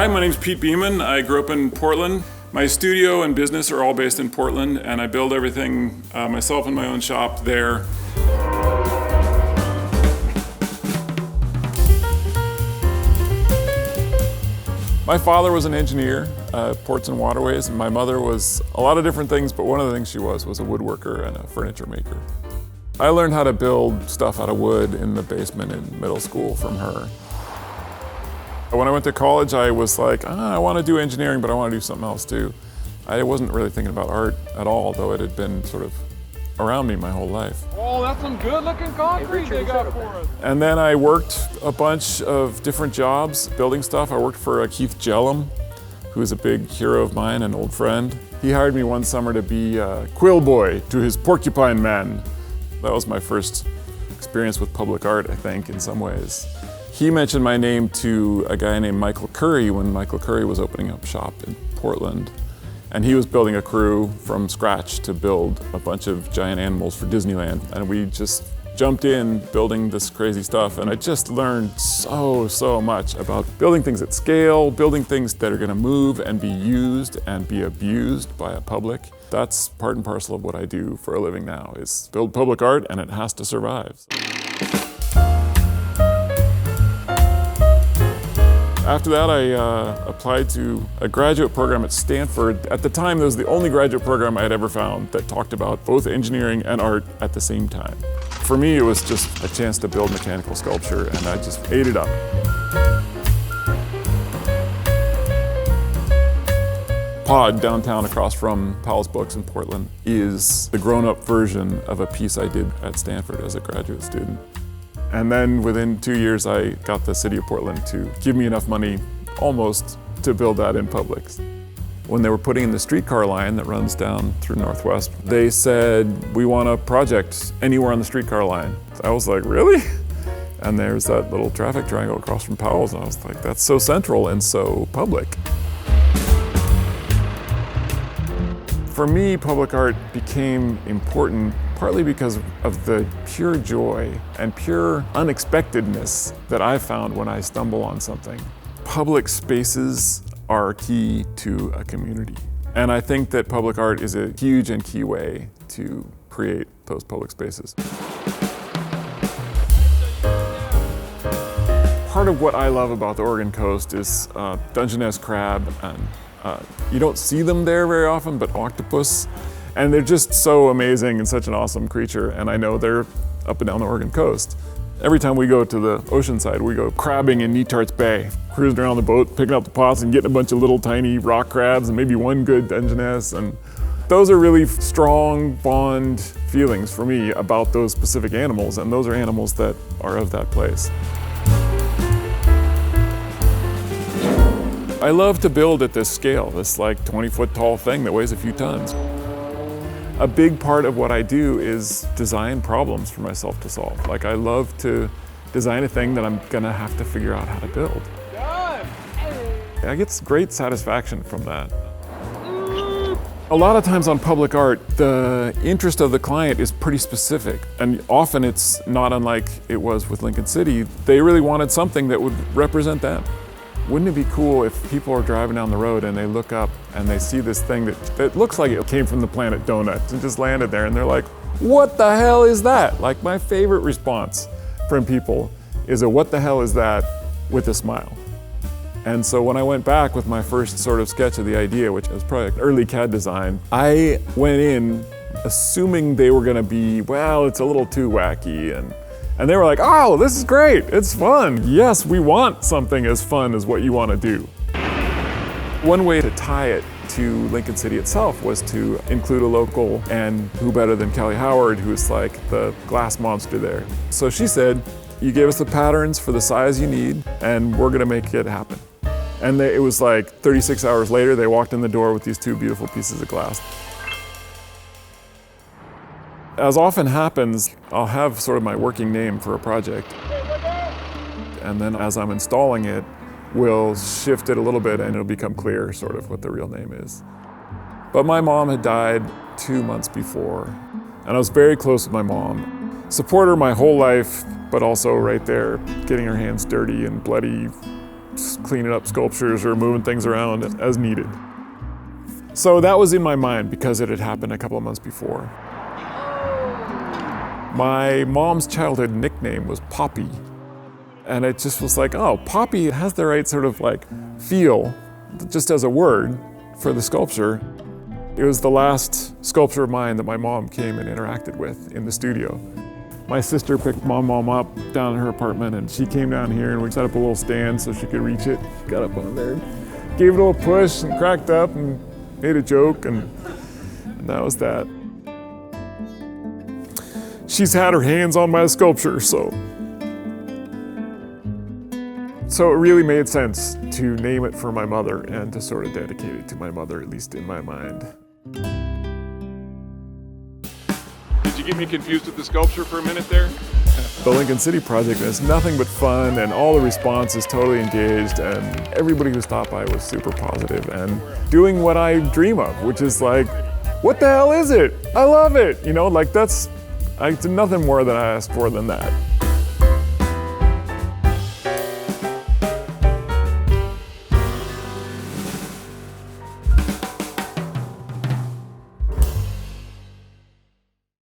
Hi, my name's Pete Beeman. I grew up in Portland. My studio and business are all based in Portland, and I build everything myself in my own shop there. My father was an engineer, ports and waterways, and my mother was a lot of different things, but one of the things she was a woodworker and a furniture maker. I learned how to build stuff out of wood in the basement in middle school from her. When I went to college, I was like, I want to do engineering, but I want to do something else too. I wasn't really thinking about art at all, though it had been sort of around me my whole life. Oh, that's some good looking concrete they got for us. And then I worked a bunch of different jobs building stuff. I worked for Keith Jellum, who is a big hero of mine, an old friend. He hired me one summer to be a quill boy to his porcupine man. That was my first experience with public art, I think, in some ways. He mentioned my name to a guy named Michael Curry when Michael Curry was opening up shop in Portland. And he was building a crew from scratch to build a bunch of giant animals for Disneyland. And we just jumped in building this crazy stuff. And I just learned so much about building things at scale, building things that are gonna move and be used and be abused by a public. That's part and parcel of what I do for a living now, is build public art, and it has to survive. After that, I applied to a graduate program at Stanford. At the time, that was the only graduate program I had ever found that talked about both engineering and art at the same time. For me, it was just a chance to build mechanical sculpture, and I just ate it up. Pod, downtown across from Powell's Books in Portland, is the grown-up version of a piece I did at Stanford as a graduate student. And then within 2 years, I got the city of Portland to give me enough money, almost, to build that in public. When they were putting in the streetcar line that runs down through Northwest, they said, we want a project anywhere on the streetcar line. I was like, really? And there's that little traffic triangle across from Powell's, and I was like, that's so central and so public. For me, public art became important partly because of the pure joy and pure unexpectedness that I found when I stumble on something. Public spaces are key to a community. And I think that public art is a huge and key way to create those public spaces. Part of what I love about the Oregon coast is Dungeness crab, and you don't see them there very often, but octopus. And they're just so amazing and such an awesome creature. And I know they're up and down the Oregon coast. Every time we go to the ocean side, we go crabbing in Netart's Bay, cruising around the boat, picking up the pots and getting a bunch of little tiny rock crabs and maybe one good Dungeness. And those are really strong bond feelings for me about those specific animals. And those are animals that are of that place. I love to build at this scale, this like 20-foot tall thing that weighs a few tons. A big part of what I do is design problems for myself to solve. Like, I love to design a thing that I'm gonna have to figure out how to build. I get great satisfaction from that. A lot of times on public art, the interest of the client is pretty specific, and often it's not unlike it was with Lincoln City. They really wanted something that would represent them. Wouldn't it be cool if people are driving down the road and they look up and they see this thing that looks like it came from the planet Donuts and just landed there, and they're like, what the hell is that? Like, my favorite response from people is a what the hell is that with a smile. And so when I went back with my first sort of sketch of the idea, which was probably early CAD design, I went in assuming they were gonna be, well, it's a little too wacky, and they were like, oh, this is great, it's fun. Yes, we want something as fun as what you want to do. One way to tie it to Lincoln City itself was to include a local, and who better than Kelly Howard, who's like the glass monster there. So she said, you gave us the patterns for the size you need, and we're gonna make it happen. And it was like 36 hours later, they walked in the door with these two beautiful pieces of glass. As often happens, I'll have sort of my working name for a project. And then as I'm installing it, we'll shift it a little bit and it'll become clear sort of what the real name is. But my mom had died 2 months before, and I was very close with my mom. Support her my whole life, but also right there, getting her hands dirty and bloody cleaning up sculptures or moving things around as needed. So that was in my mind because it had happened a couple of months before. My mom's childhood nickname was Poppy. And it just was like, oh, Poppy has the right sort of like feel, just as a word for the sculpture. It was the last sculpture of mine that my mom came and interacted with in the studio. My sister picked mom up down in her apartment, and she came down here and we set up a little stand so she could reach it. Got up on there, gave it a little push and cracked up and made a joke, and that was that. She's had her hands on my sculpture, so it really made sense to name it for my mother and to sort of dedicate it to my mother, at least in my mind. Did you get me confused with the sculpture for a minute there? The Lincoln City project is nothing but fun, and all the response is totally engaged, and everybody who stopped by was super positive and doing what I dream of, which is like, what the hell is it? I love it! You know, like it's nothing more than I asked for than that.